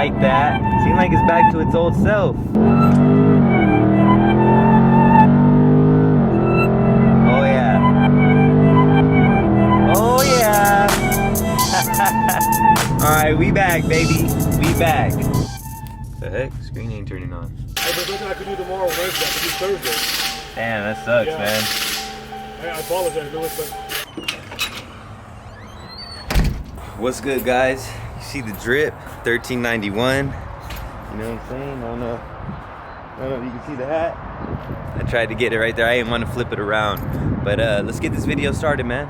like that. Seems like it's back to its old self. Oh yeah. Oh yeah. Alright, we back, baby. We back. The heck? Screen ain't turning on. Hey, there's nothing I could do tomorrow, Wednesday. I could do Thursday. Damn, that sucks, man. Hey, I apologize, Louis, but... What's good, guys? You see the drip? 1391. You know what I'm saying? I don't know if you can see the hat. I tried to get it right there. I didn't want to flip it around. But let's get this video started, man.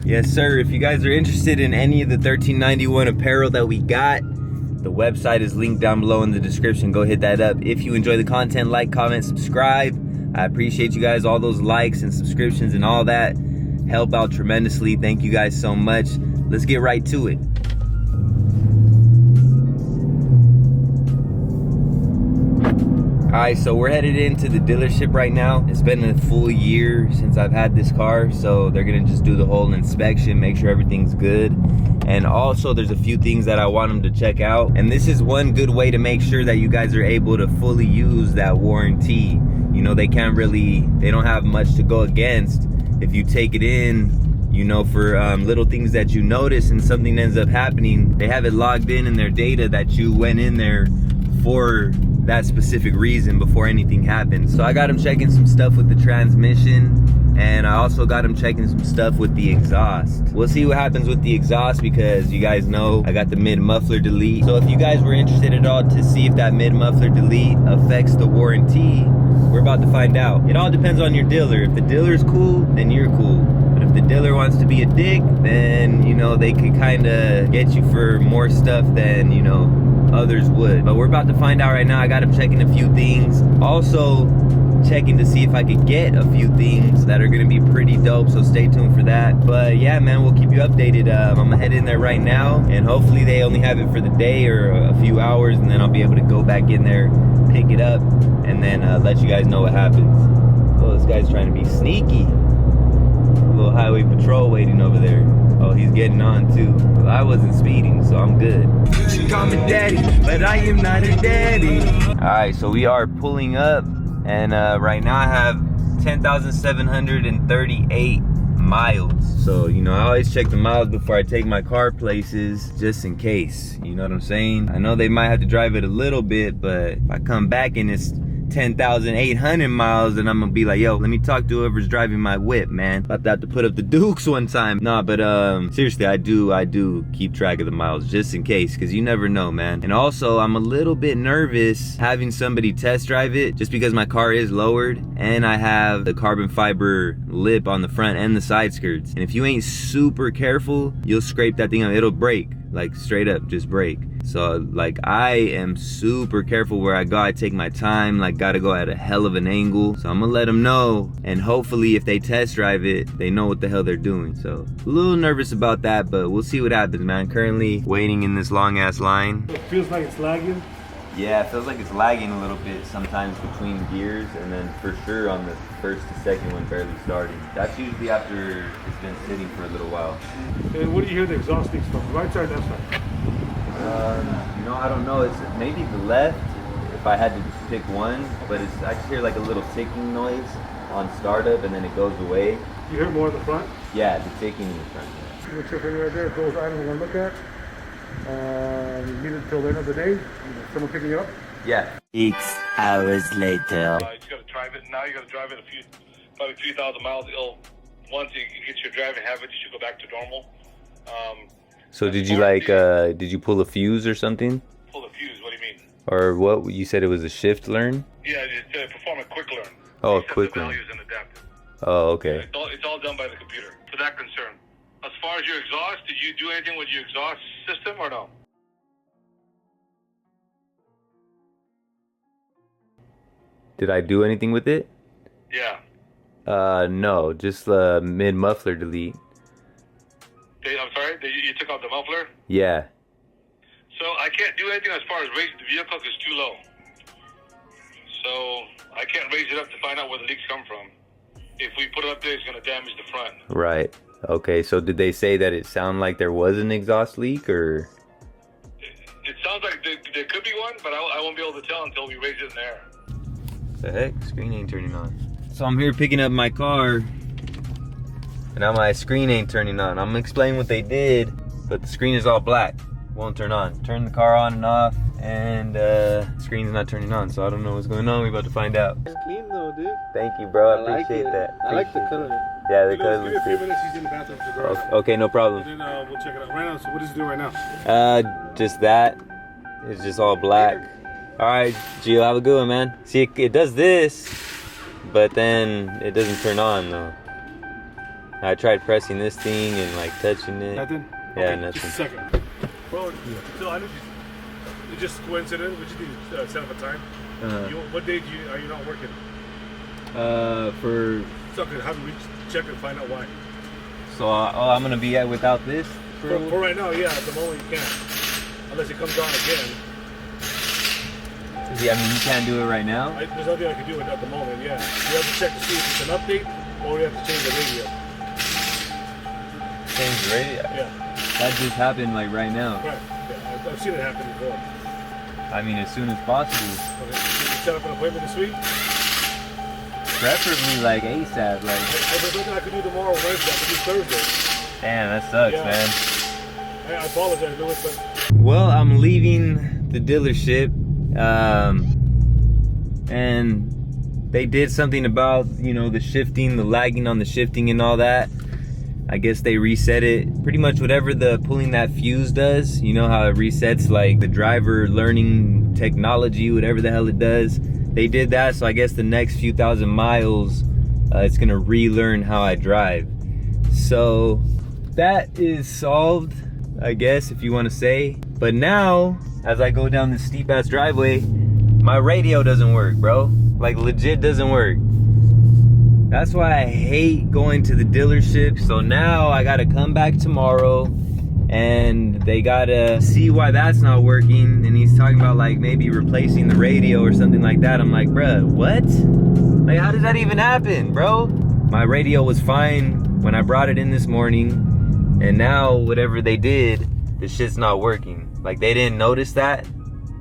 Yes, sir. If you guys are interested in any of the 1391 apparel that we got, the website is linked down below in the description. Go hit that up. If you enjoy the content, like, comment, subscribe. I appreciate you guys. All those likes and subscriptions and all that help out tremendously. Thank you guys so much. Let's get right to it. Alright, so we're headed into the dealership right now. It's been a full year since I've had this car, so they're gonna just do the whole inspection, make sure everything's good. And also there's a few things that I want them to check out. And this is one good way to make sure that you guys are able to fully use that warranty. You know, they don't have much to go against if you take it in, you know, for little things that you notice and something ends up happening. They have it logged in their data that you went in there for that specific reason before anything happened. So I got him checking some stuff with the transmission, and I also got him checking some stuff with the exhaust. We'll see what happens with the exhaust, because you guys know I got the mid muffler delete. So if you guys were interested at all to see if that mid muffler delete affects the warranty, we're about to find out. It all depends on your dealer. If the dealer's cool, then you're cool. But if the dealer wants to be a dick, then, you know, they could kind of get you for more stuff than, you know, others would. But we're about to find out right now. I got him checking a few things. Also checking to see if I could get a few things that are gonna be pretty dope, so stay tuned for that. But yeah, man, we'll keep you updated. I'm gonna head in there right now, and hopefully they only have it for the day or a few hours, and then I'll be able to go back in there, pick it up, and then let you guys know what happens. Oh, this guy's trying to be sneaky. A little highway patrol waiting over there. Oh, he's getting on too. Well, I wasn't speeding, so I'm good. She call me daddy, but I am not a daddy. Alright, so we are pulling up, and right now I have 10,738 miles. So, you know, I always check the miles before I take my car places, just in case. You know what I'm saying? I know they might have to drive it a little bit, but if I come back and it's 10,800 miles, then I'm gonna be like, yo, let me talk to whoever's driving my whip, man. About to have to put up the Dukes one time. Nah, but seriously, I do keep track of the miles just in case, because you never know, man. And also, I'm a little bit nervous having somebody test drive it, just because my car is lowered and I have the carbon fiber lip on the front and the side skirts. And if you ain't super careful, you'll scrape that thing up. It'll break, like straight up, just break. So like, I am super careful where I go. I take my time, like gotta go at a hell of an angle. So I'm gonna let them know, and hopefully if they test drive it, they know what the hell they're doing. So a little nervous about that, but we'll see what happens, man. Currently waiting in this long ass line. It feels like it's lagging. Yeah, it feels like it's lagging a little bit sometimes between gears, and then for sure on the first to second one barely starting. That's usually after it's been sitting for a little while. And what do you hear the exhaust leaks from? Right side, left side? You know, I don't know. It's maybe the left, if I had to pick one, but it's, I just hear like a little ticking noise on startup, and then it goes away. You hear more in the front? Yeah, the ticking in the front. Which if right there, those items we're gonna look at. You need it till the end of the day. Someone picking you up? Yeah. 6 hours later. You just gotta drive it. Now you gotta drive it probably 3,000 miles. Once you get your driving habit, you should go back to normal. So did you did you pull a fuse or something? Pull the fuse, what do you mean? Or what, you said it was a shift learn? Yeah, it's perform a quick learn. Oh, You a set quick the learn. values and adapt. Oh, okay. It's all done by the computer, for that concern. As far as your exhaust, did you do anything with your exhaust system or no? Did I do anything with it? Yeah. No, just mid muffler delete. I'm sorry, you took out the muffler? Yeah. So I can't do anything as far as raising the vehicle because it's too low. So I can't raise it up to find out where the leaks come from. If we put it up there, it's going to damage the front. Right. Okay, so did they say that it sounded like there was an exhaust leak, or? It sounds like there could be one, but I won't be able to tell until we raise it in the air. The heck? Screen ain't turning on. So I'm here picking up my car, and now my screen ain't turning on. I'm gonna explain what they did, but the screen is all black. Won't turn on. Turn the car on and off, and screen's not turning on, so I don't know what's going on. We're about to find out. It's clean though, dude. Thank you, bro. I like appreciate it. that. I like the color. Yeah, the Give me color a looks few good. minutes. He's in the bathroom. So go ahead. Okay, no problem. And then we'll check it out right now. So what is he doing right now? Just that. It's just all black. All right, Gio, have a good one, man. See, it does this, but then it doesn't turn on though. I tried pressing this thing and like touching it. Nothing? Yeah, Okay, nothing. Just a second. Well, so I know it's just coincidence. We just need to set up a time. What day are you not working? For So how do we check and find out why? so I'm gonna be at without this. For right now, yeah. At the moment, you can't. Unless it comes on again. Yeah, I mean you can't do it right now. There's nothing I can do at the moment, yeah. You have to check to see if it's an update or we have to change the radio. Change the radio. Yeah, That just happened like right now. right. Yeah, I've seen it happen before. I mean as soon as possible. Okay. Did you set up an appointment this week? Preferably like ASAP. Like, If there's nothing I can do tomorrow, Wednesday, I can do Thursday. damn, that sucks, Yeah. man. I apologize, Louis, but Well, I'm leaving the dealership, and they did something about, you know, the shifting, the lagging on the shifting and all that. I guess they reset it. Pretty much whatever the pulling that fuse does, you know how it resets like the driver learning technology, whatever the hell it does. They did that, so I guess the next few thousand miles, it's gonna relearn how I drive. So that is solved, I guess, if you want to say. But now, as I go down this steep ass driveway, my radio doesn't work, bro. Like legit doesn't work. That's why I hate going to the dealership. So now I gotta come back tomorrow and they gotta see why that's not working. And he's talking about like maybe replacing the radio or something like that. I'm like, bruh, what? Like, how did that even happen, bro? My radio was fine when I brought it in this morning, and now whatever they did, the shit's not working. Like, they didn't notice that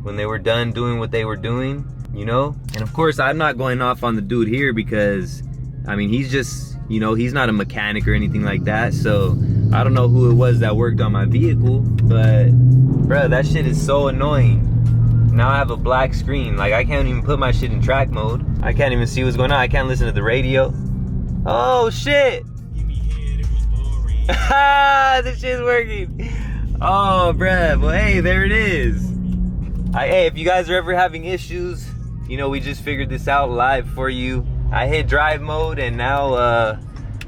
when they were done doing what they were doing, you know? And of course, I'm not going off on the dude here because, I mean, he's just, you know, he's not a mechanic or anything like that. So I don't know who it was that worked on my vehicle, but bruh, that shit is so annoying. Now I have a black screen. Like, I can't even put my shit in track mode. I can't even see what's going on. I can't listen to the radio. Oh shit. This shit's working. Oh bruh, well hey, there it is. Hey, if you guys are ever having issues, you know, we just figured this out live for you. I hit drive mode and now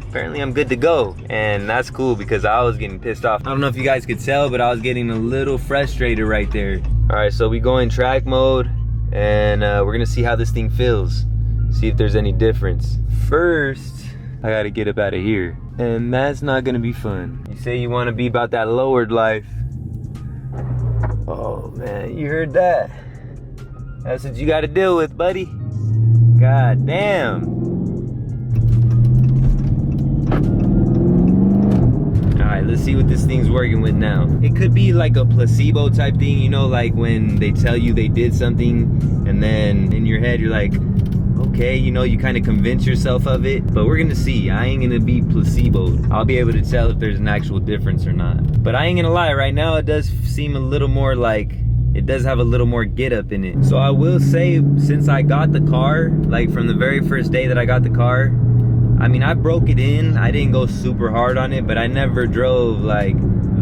apparently I'm good to go. And that's cool because I was getting pissed off. I don't know if you guys could tell, but I was getting a little frustrated right there. All right, so we go in track mode and we're gonna see how this thing feels. See if there's any difference. First, I gotta get up out of here. And that's not gonna be fun. You say you wanna be about that lowered life. Oh man, you heard that? That's what you gotta deal with, buddy. God damn. Alright, let's see what this thing's working with now. It could be like a placebo type thing, you know, like when they tell you they did something and then in your head you're like, okay, you know, you kind of convince yourself of it, but we're gonna see. I ain't gonna be placeboed. I'll be able to tell if there's an actual difference or not. But I ain't gonna lie, right now it does seem a little more like, it does have a little more get up in it. So I will say, since I got the car, like from the very first day that I got the car, I mean, I broke it in. I didn't go super hard on it, but I never drove like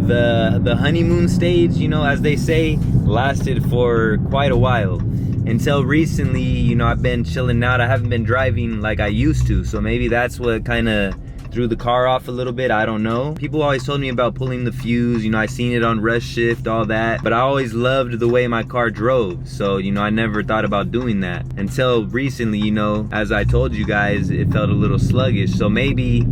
the honeymoon stage, you know, as they say, lasted for quite a while. Until recently, you know, I've been chilling out. I haven't been driving like I used to. So maybe that's what kind of threw the car off a little bit. I don't know. People always told me about pulling the fuse. You know, I seen it on rush shift, all that. But I always loved the way my car drove. So, you know, I never thought about doing that. Until recently, you know, as I told you guys, it felt a little sluggish. So maybe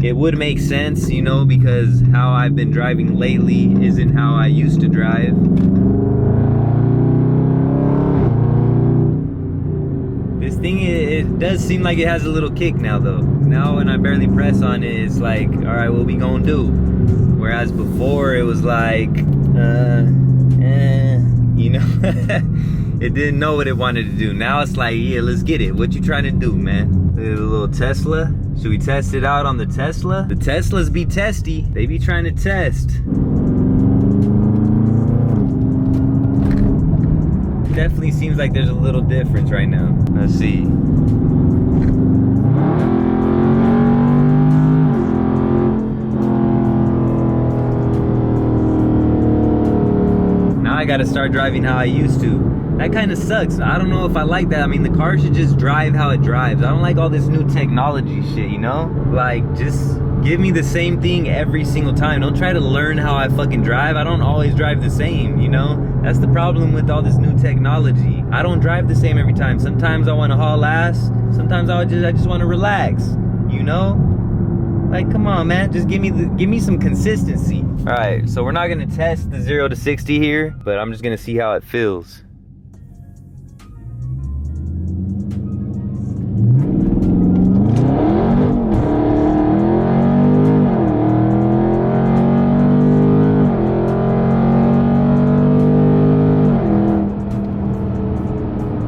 it would make sense, you know, because how I've been driving lately isn't how I used to drive. thing is, it does seem like it has a little kick now though. Now when I barely press on it, it's like, all right, what we gonna do? Whereas before it was like, you know, it didn't know what it wanted to do. Now it's like, yeah, let's get it. What you trying to do, man? A little Tesla. Should we test it out on the Tesla? The Teslas be testy. They be trying to test. Definitely seems like there's a little difference right now. Let's see. Now I gotta start driving how I used to. That kind of sucks. I don't know if I like that. I mean, the car should just drive how it drives. I don't like all this new technology shit, you know? Like, just give me the same thing every single time. Don't try to learn how I fucking drive. I don't always drive the same, you know? That's the problem with all this new technology. I don't drive the same every time. Sometimes I want to haul ass. Sometimes I just want to relax, you know? Like, come on, man. Just give me some consistency. All right, so we're not gonna test the 0 to 60 here, but I'm just gonna see how it feels.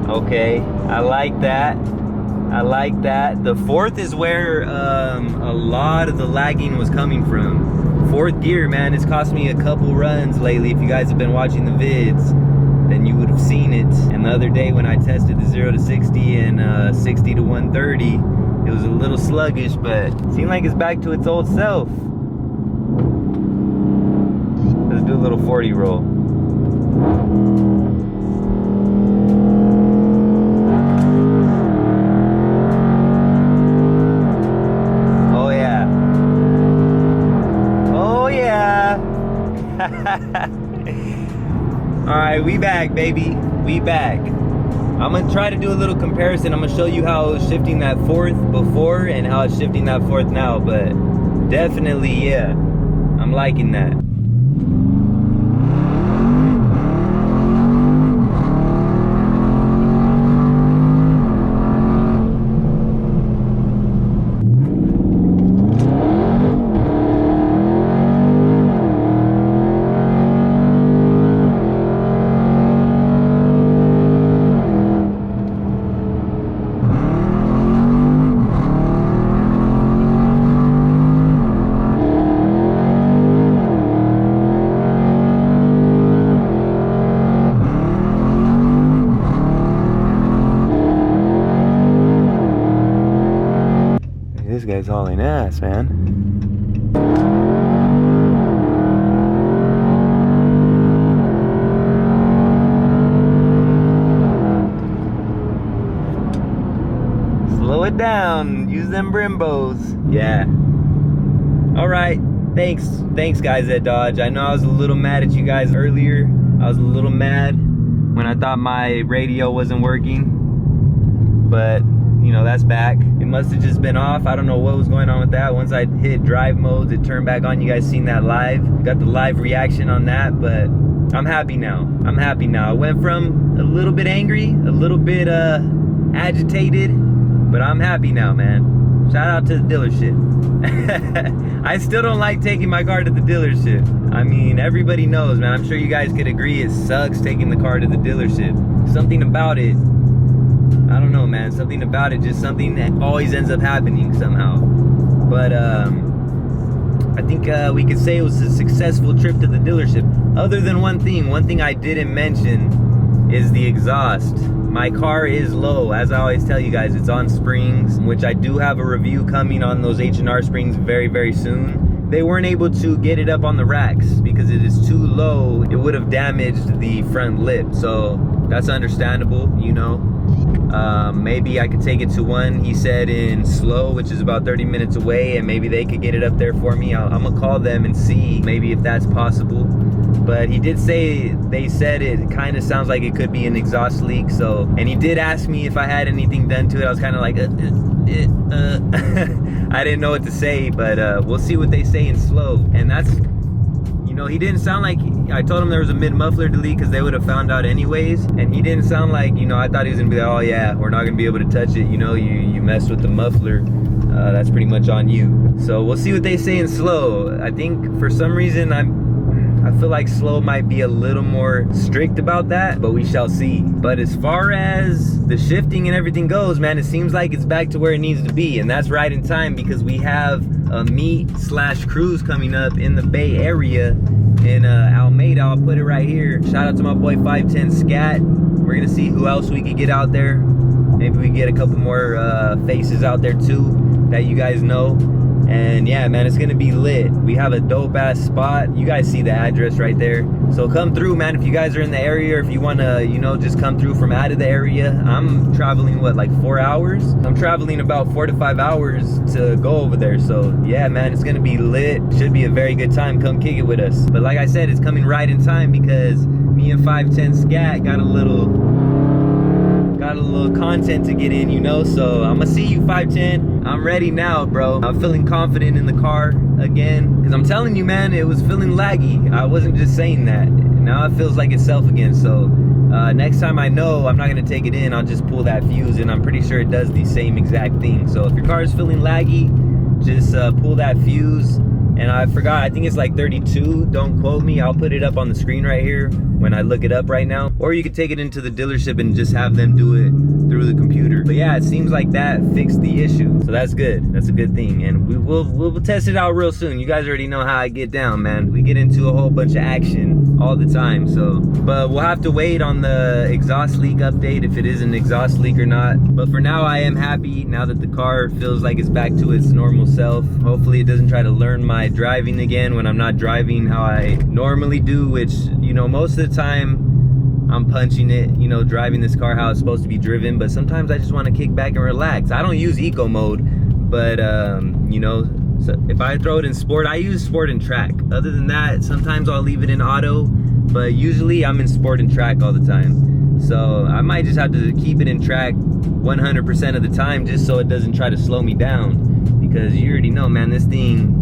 Okay, I like that. I like that. The fourth is where a lot of the lagging was coming from. Fourth gear, man, it's cost me a couple runs lately. If you guys have been watching the vids, then you would have seen it. And the other day when I tested the 0 to 60 and 60 to 130, it was a little sluggish, but it seemed like it's back to its old self. Let's do a little 40 roll. Alright, we back, baby. We back. I'm gonna try to do a little comparison. I'm gonna show you how it was shifting that fourth before and how it's shifting that fourth now, but definitely, yeah, I'm liking that. This guy's hauling ass, man. Slow it down. Use them Brimbos. Yeah. All right. Thanks guys at Dodge. I know I was a little mad at you guys earlier. I was a little mad when I thought my radio wasn't working, but you know, that's back. It must have just been off. I don't know what was going on with that. Once I hit drive modes, it turned back on. You guys seen that live. Got the live reaction on that, but I'm happy now. I'm happy now. I went from a little bit angry, a little bit agitated, but I'm happy now, man. Shout out to the dealership. I still don't like taking my car to the dealership. I mean, everybody knows, man. I'm sure you guys could agree it sucks taking the car to the dealership. Something about it, I don't know, man. Something about it, just something that always ends up happening somehow. But I think we could say it was a successful trip to the dealership. Other than one thing I didn't mention is the exhaust. My car is low. As I always tell you guys, it's on springs, which I do have a review coming on those H&R springs very, very soon. They weren't able to get it up on the racks because it is too low. It would have damaged the front lip. So that's understandable, you know. Maybe I could take it to one, he said, in Slow, which is about 30 minutes away, and maybe they could get it up there for me. I'm gonna call them and see maybe if that's possible. But he did say, they said it kind of sounds like it could be an exhaust leak. So, and he did ask me if I had anything done to it. I was kind of like, I didn't know what to say, but we'll see what they say in Slow. And that's, you know, he didn't sound like, I told him there was a mid muffler delete because they would have found out anyways, and he didn't sound like, you know, I thought he was gonna be like, oh yeah, we're not gonna be able to touch it, you know, you messed with the muffler, that's pretty much on you. So we'll see what they say in slow. I think for some reason I feel like slow might be a little more strict about that, but we shall see. But as far as the shifting and everything goes, man, it seems like it's back to where it needs to be, and that's right in time because we have a meet/cruise coming up in the Bay Area in Almeida. I'll put it right here. Shout out to my boy 510 Scat. We're gonna see who else we could get out there. Maybe we get a couple more faces out there too that you guys know. And yeah, man, it's gonna be lit. We have a dope ass spot. You guys see the address right there. So come through, man. If you guys are in the area, or if you wanna, you know, just come through from out of the area. I'm traveling, what, like 4 hours? I'm traveling about 4 to 5 hours to go over there. So yeah, man, it's gonna be lit. Should be a very good time. Come kick it with us. But like I said, it's coming right in time because me and 510 Scat got a little content to get in, you know. So I'm gonna see you, 510. I'm ready now, bro. I'm feeling confident in the car again because I'm telling you, man, it was feeling laggy. I wasn't just saying that. Now it feels like itself again. So next time I know I'm not gonna take it in, I'll just pull that fuse, and I'm pretty sure it does the same exact thing. So if your car is feeling laggy, just pull that fuse. And I forgot, I think it's like 32. Don't quote me. I'll put it up on the screen right here when I look it up right now. Or you could take it into the dealership and just have them do it through the computer. But yeah, it seems like that fixed the issue. So that's good. That's a good thing. And we'll test it out real soon. You guys already know how I get down, man. We get into a whole bunch of action all the time. So, but we'll have to wait on the exhaust leak update if it is an exhaust leak or not. But for now, I am happy now that the car feels like it's back to its normal self. Hopefully it doesn't try to learn my driving again when I'm not driving how I normally do, which, you know, most of the time I'm punching it, you know, driving this car how it's supposed to be driven. But sometimes I just want to kick back and relax. I don't use eco mode, but you know, so if I throw it in sport, I use sport and track. Other than that, sometimes I'll leave it in auto, but usually I'm in sport and track all the time. So I might just have to keep it in track 100% of the time just so it doesn't try to slow me down, because you already know, man, this thing,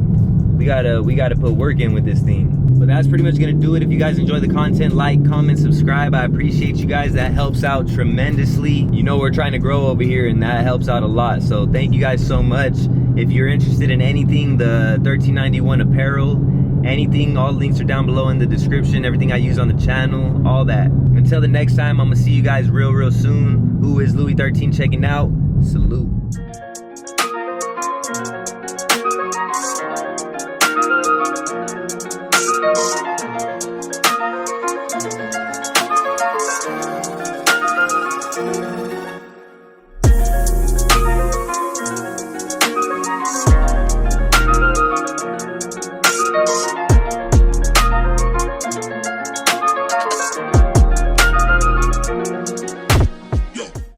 we gotta put work in with this thing. But that's pretty much gonna do it. If you guys enjoy the content, like, comment, subscribe. I appreciate you guys. That helps out tremendously. You know, we're trying to grow over here, and that helps out a lot. So thank you guys so much. If you're interested in anything, the 1391 apparel, anything, all links are down below in the description. Everything I use on the channel, all that. Until the next time, I'm gonna see you guys real soon. Who is LouieXIII checking out? Salute.